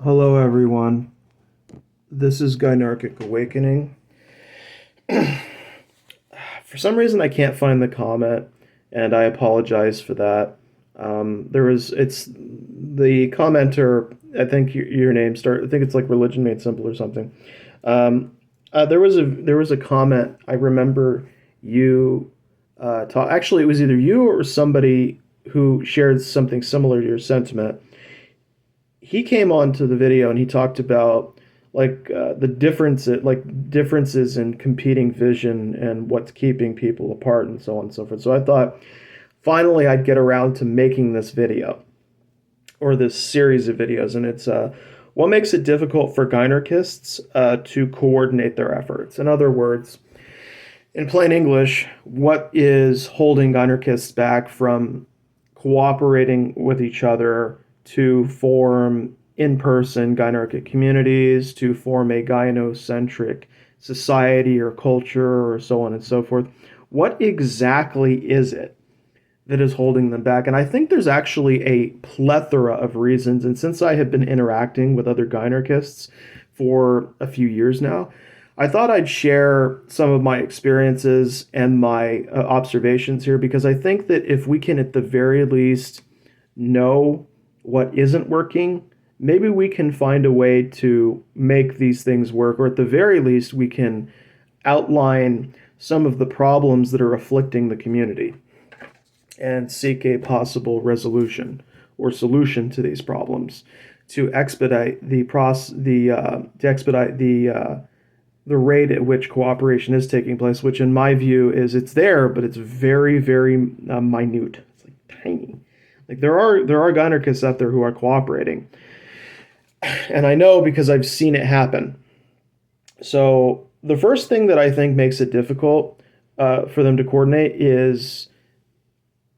Hello, everyone. This is Gynarchic Awakening. For some reason, I can't find the comment, and I apologize for that. It's the commenter. I think your name I think it's like Religion Made Simple or something. Um, there was a comment. I remember you talk. Actually, it was either you or somebody who shared something similar to your sentiment. He came onto the video and he talked about differences in competing vision and what's keeping people apart and so on and so forth. So I thought finally I'd get around to making this video or this series of videos, and it's what makes it difficult for Gynarchists to coordinate their efforts. In other words, in plain English, what is holding Gynarchists back from cooperating with each other to form in person Gynarchic communities, to form a gynocentric society or culture, or so on and so forth? What exactly is it that is holding them back? And I think there's actually a plethora of reasons. And since I have been interacting with other Gynarchists for a few years now, I thought I'd share some of my experiences and my observations here, because I think that if we can, at the very least, know what isn't working, maybe we can find a way to make these things work, or at the very least, we can outline some of the problems that are afflicting the community and seek a possible resolution or solution to these problems to expedite the rate at which cooperation is taking place, which in my view is it's there, but it's very, very minute. It's like tiny. Like there are Gynarchists out there who are cooperating, and I know because I've seen it happen. So the first thing that I think makes it difficult for them to coordinate is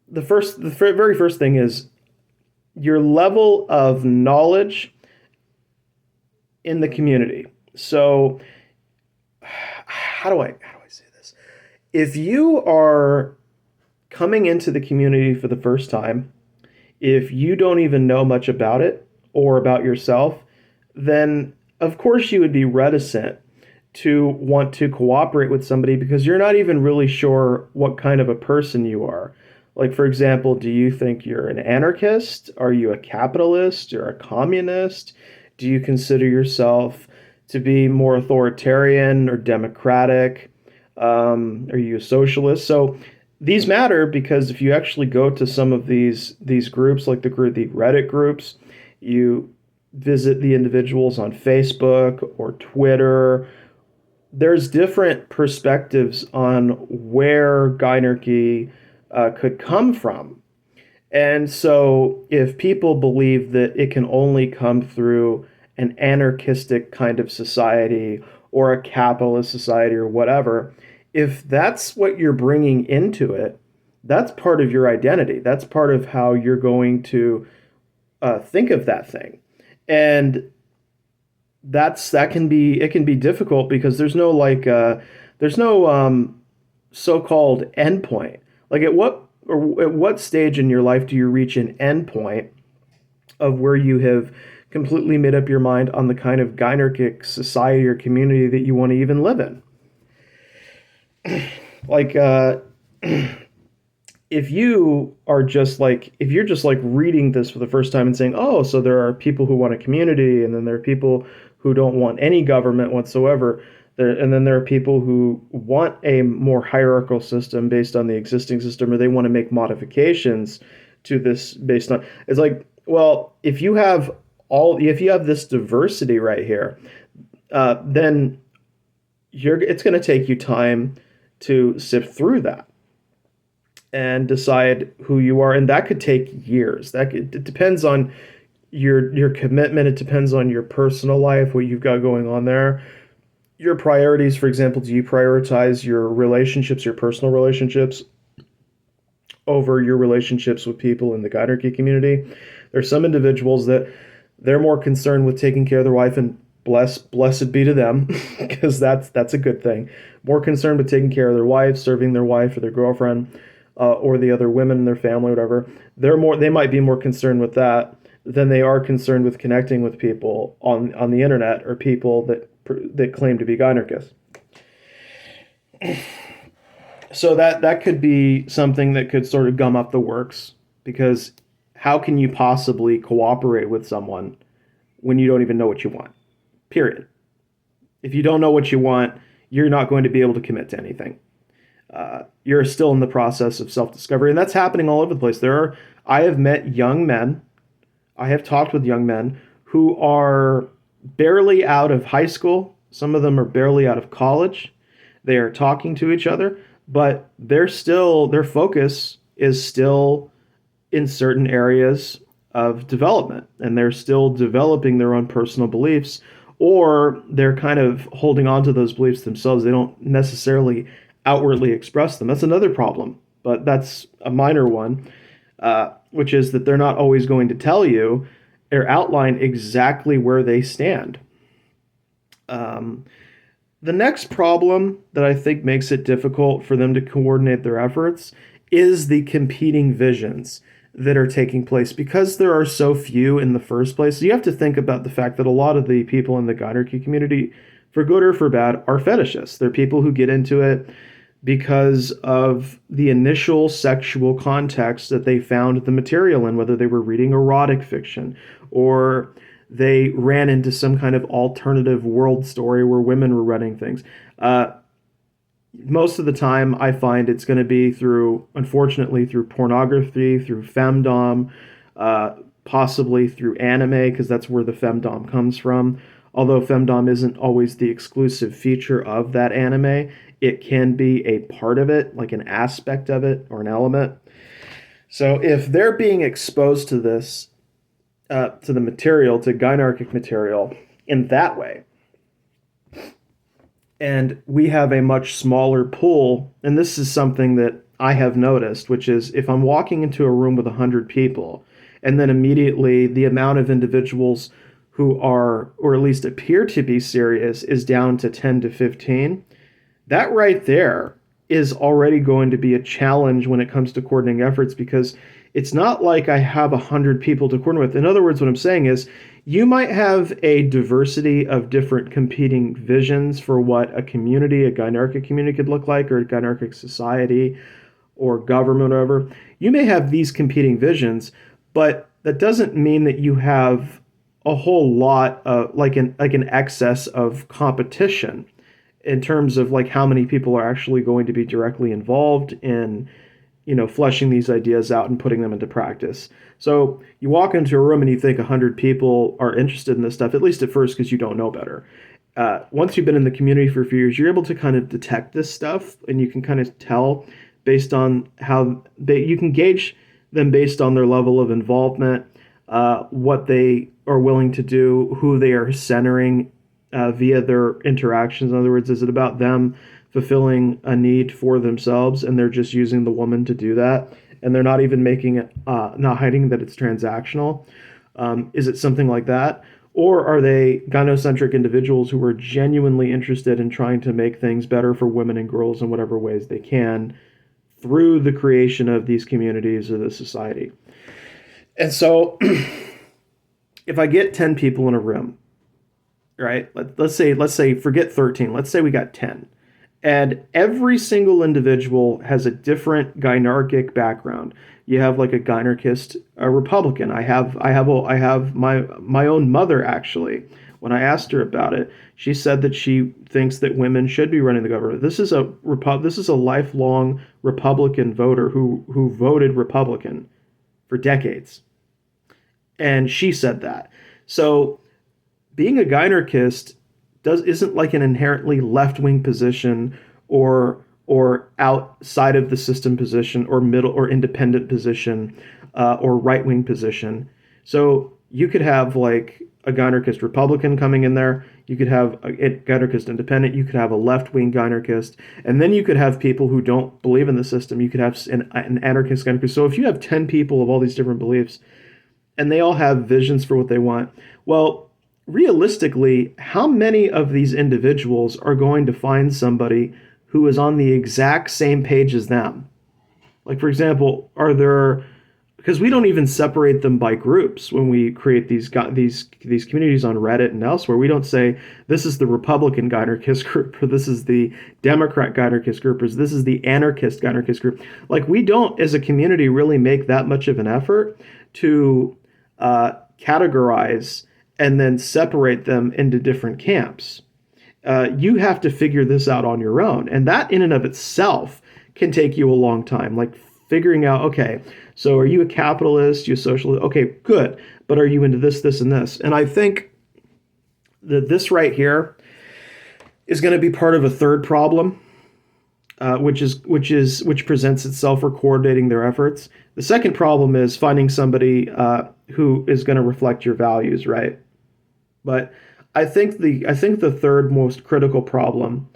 the very first thing is your level of knowledge in the community. So how do I say this? If you are coming into the community for the first time, if you don't even know much about it or about yourself, then of course you would be reticent to want to cooperate with somebody because you're not even really sure what kind of a person you are. Like, for example, do you think you're an anarchist? Are you a capitalist? You're a communist? Do you consider yourself to be more authoritarian or democratic? Are you a socialist? So these matter because if you actually go to some of these groups, like the Reddit groups, you visit the individuals on Facebook or Twitter, there's different perspectives on where Gynarchy could come from. And so if people believe that it can only come through an anarchistic kind of society or a capitalist society or whatever, if that's what you're bringing into it, that's part of your identity. That's part of how you're going to think of that thing. And it can be difficult because there's no so-called endpoint. Like at what stage in your life do you reach an endpoint of where you have completely made up your mind on the kind of Gynarchic society or community that you want to even live in? Like if you're just like reading this for the first time and saying, oh, so there are people who want a community, and then there are people who don't want any government whatsoever, and then there are people who want a more hierarchical system based on the existing system, or they want to make modifications to this based on, it's like, well, if you have this diversity right here, then it's going to take you time to sift through that and decide who you are, and that could take years. It depends on your commitment. It depends on your personal life, what you've got going on there, your priorities. For example, do you prioritize your relationships, your personal relationships, over your relationships with people in the Gynarchy community? There's some individuals that they're more concerned with taking care of their wife, and blessed be to them, because that's a good thing. More concerned with taking care of their wife, serving their wife or their girlfriend, or the other women in their family, whatever. They might be more concerned with that than they are concerned with connecting with people on the internet or people that claim to be Gynarchists. So that could be something that could sort of gum up the works, because how can you possibly cooperate with someone when you don't even know what you want? Period. If you don't know what you want, you're not going to be able to commit to anything. You're still in the process of self-discovery, and that's happening all over the place. I have met young men, I have talked with young men who are barely out of high school. Some of them are barely out of college. They are talking to each other, but their focus is still in certain areas of development, and they're still developing their own personal beliefs, or they're kind of holding on to those beliefs themselves. They don't necessarily outwardly express them. That's another problem, but that's a minor one, which is that they're not always going to tell you or outline exactly where they stand. The next problem that I think makes it difficult for them to coordinate their efforts is the competing visions that are taking place, because there are so few in the first place. So you have to think about the fact that a lot of the people in the Gynarchy community, for good or for bad, are fetishists. They're people who get into it because of the initial sexual context that they found the material in, whether they were reading erotic fiction or they ran into some kind of alternative world story where women were running things. Most of the time, I find it's going to be unfortunately, through pornography, through femdom, possibly through anime, because that's where the femdom comes from. Although femdom isn't always the exclusive feature of that anime, it can be a part of it, like an aspect of it or an element. So if they're being exposed to this, to the material, to Gynarchic material in that way, and we have a much smaller pool, and this is something that I have noticed, which is if I'm walking into a room with 100 people, and then immediately the amount of individuals who are, or at least appear to be serious, is down to 10 to 15, that right there is already going to be a challenge when it comes to coordinating efforts, because it's not like I have 100 people to coordinate with. In other words, what I'm saying is you might have a diversity of different competing visions for what a community, a Gynarchic community could look like, or a Gynarchic society or government or whatever. You may have these competing visions, but that doesn't mean that you have a whole lot of like an excess of competition in terms of like how many people are actually going to be directly involved in, fleshing these ideas out and putting them into practice. So you walk into a room and you think 100 people are interested in this stuff, at least at first, because you don't know better. Once you've been in the community for a few years, you're able to kind of detect this stuff, and you can kind of tell based on how you can gauge them based on their level of involvement, what they are willing to do, who they are centering via their interactions. In other words, is it about them fulfilling a need for themselves, and they're just using the woman to do that, and they're not even making it, not hiding that it's transactional? Is it something like that? Or are they gynocentric individuals who are genuinely interested in trying to make things better for women and girls in whatever ways they can through the creation of these communities or the society? And so if I get 10 people in a room, right, let's say forget 13, let's say we got 10. And every single individual has a different Gynarchic background. You have like a Gynarchist, a Republican. I have my own mother, actually. When I asked her about it, she said that she thinks that women should be running the government. This is a lifelong Republican voter who voted Republican for decades, and she said that. So being a Gynarchist isn't like an inherently left-wing position or outside of the system position or middle or independent position or right-wing position. So you could have like a Gynarchist Republican coming in there. You could have a Gynarchist Independent. You could have a left-wing Gynarchist. And then you could have people who don't believe in the system. You could have an anarchist Gynarchist. So if you have 10 people of all these different beliefs and they all have visions for what they want, well, realistically, how many of these individuals are going to find somebody who is on the exact same page as them? Like, for example, are there because we don't even separate them by groups when we create these communities on Reddit and elsewhere. We don't say this is the Republican Gynarchist group, or this is the Democrat Gynarchist group, or this is the anarchist Gynarchist group. Like, we don't, as a community, really make that much of an effort to categorize and then separate them into different camps. You have to figure this out on your own, and that in and of itself can take you a long time. Like, figuring out, okay, so are you a capitalist, you a socialist? Okay, good. But are you into this, this, and this? And I think that this right here is going to be part of a third problem, which presents itself for coordinating their efforts. The second problem is finding somebody who is going to reflect your values, right? But I think the third most critical problem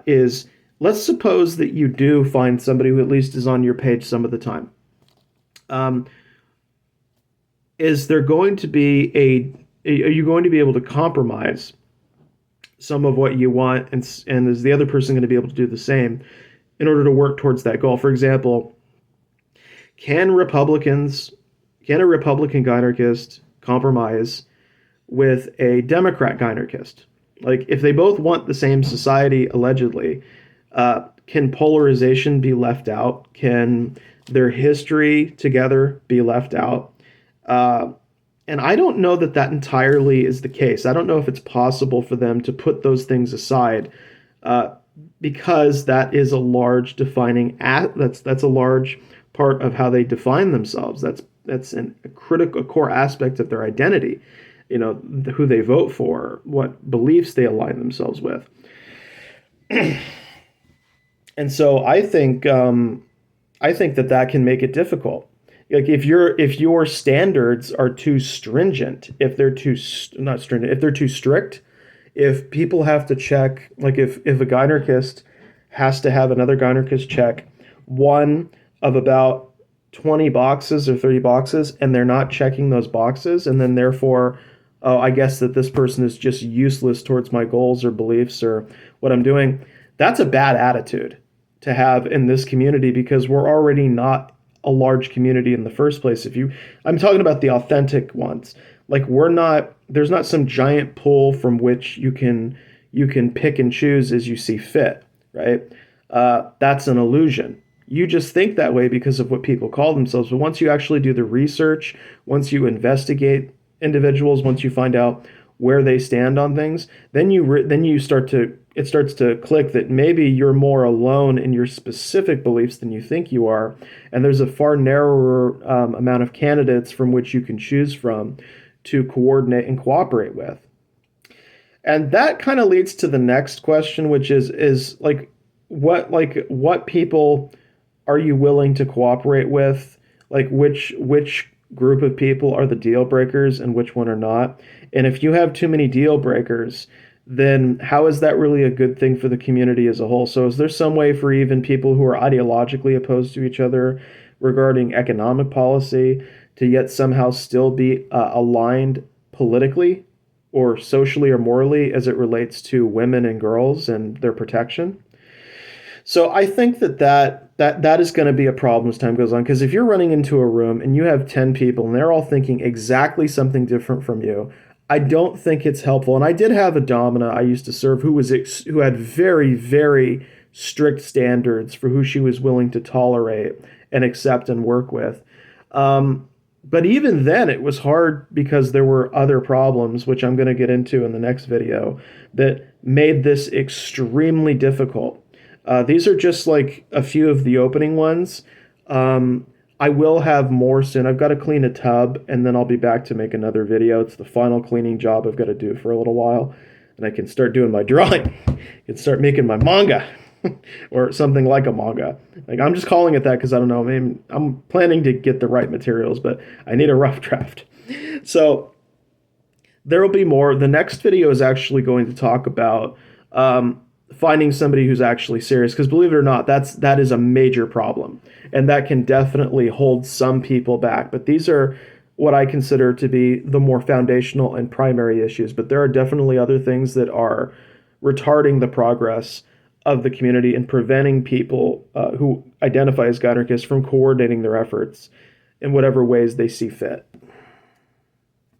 is, let's suppose that you do find somebody who at least is on your page some of the time. Is there going to be are you going to be able to compromise some of what you want, and is the other person going to be able to do the same in order to work towards that goal? For example, can a Republican Gynarchist compromise with a Democrat Gynarchist? Like, if they both want the same society, allegedly, can polarization be left out? Can their history together be left out? And I don't know that entirely is the case. I don't know if it's possible for them to put those things aside, because that is a large defining that's a large part of how they define themselves. That's a core aspect of their identity. You know, who they vote for, what beliefs they align themselves with. And so I think that can make it difficult. Like, if your standards are too stringent, if they're too not stringent, if they're too strict, if people have to check, like if a Gynarchist has to have another Gynarchist check one of about 20 boxes or 30 boxes, and they're not checking those boxes, and then therefore, oh, I guess that this person is just useless towards my goals or beliefs or what I'm doing. That's a bad attitude to have in this community, because we're already not a large community in the first place. I'm talking about the authentic ones. Like, there's not some giant pool from which you can pick and choose as you see fit, right? That's an illusion. You just think that way because of what people call themselves. But once you actually do the research, once you investigate individuals, once you find out where they stand on things, then it starts to click that maybe you're more alone in your specific beliefs than you think you are, and there's a far narrower amount of candidates from which you can choose from to coordinate and cooperate with. And that kind of leads to the next question, which is what people are you willing to cooperate with? Like, which group of people are the deal breakers and which one are not? And if you have too many deal breakers, then how is that really a good thing for the community as a whole? So is there some way for even people who are ideologically opposed to each other regarding economic policy to yet somehow still be aligned politically or socially or morally as it relates to women and girls and their protection? So I think that is going to be a problem as time goes on, because if you're running into a room and you have 10 people and they're all thinking exactly something different from you, I don't think it's helpful. And I did have a domina I used to serve who had very, very strict standards for who she was willing to tolerate and accept and work with. But even then, it was hard because there were other problems, which I'm going to get into in the next video, that made this extremely difficult. These are just like a few of the opening ones. I will have more soon. I've got to clean a tub, and then I'll be back to make another video. It's the final cleaning job I've got to do for a little while, and I can start doing my drawing. I can start making my manga or something like a manga. Like, I'm just calling it that because I don't know. I mean, I'm planning to get the right materials, but I need a rough draft. So there will be more. The next video is actually going to talk about finding somebody who's actually serious, because believe it or not, that is a major problem, and that can definitely hold some people back. But these are what I consider to be the more foundational and primary issues. But there are definitely other things that are retarding the progress of the community and preventing people who identify as Gynarchists from coordinating their efforts in whatever ways they see fit.